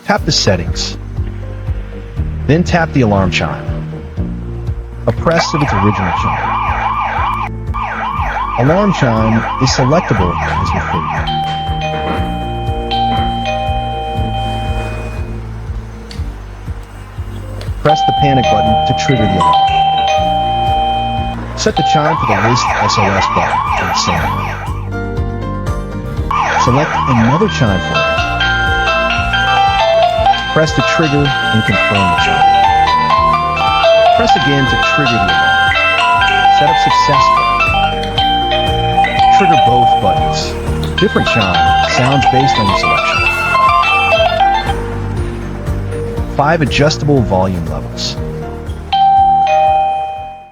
Tap the settings. Then tap the alarm chime. A press of its original chime. Alarm chime is selectable as your favorite. Press the panic button to trigger the alarm. Set the chime for the list SOS button for the same. Select another chime for it. Press the trigger and confirm the chime. Press again to trigger the alarm. Setup successful. Trigger both buttons. Different chime sounds based on your selection. 5 adjustable volume levels.